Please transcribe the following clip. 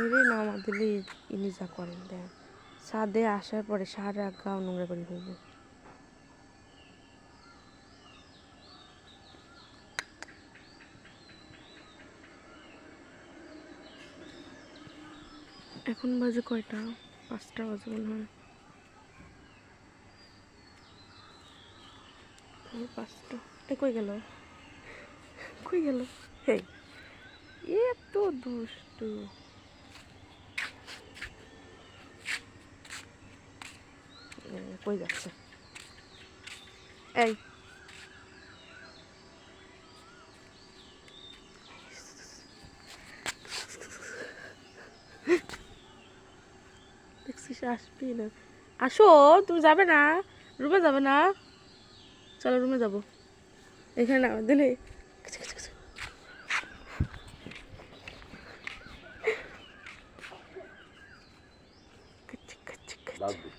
বাইরে নামা দিলে ইনি যা করেন দেখ, ছাদে আসার পরে সারা গাও নোংরা করে ফেলবে। এখন বাজে কয়টা? 5টা বাজে মনে হয়। 5টা। কই গেল, কই গেল? হেই, এত দুষ্টু। কই যাচ্ছে? এই দেখছিস আসবি না। আসো, তুমি যাবে না? রুমে যাবে না? চলো রুমে যাবো। এখানে না দিলে লাগবে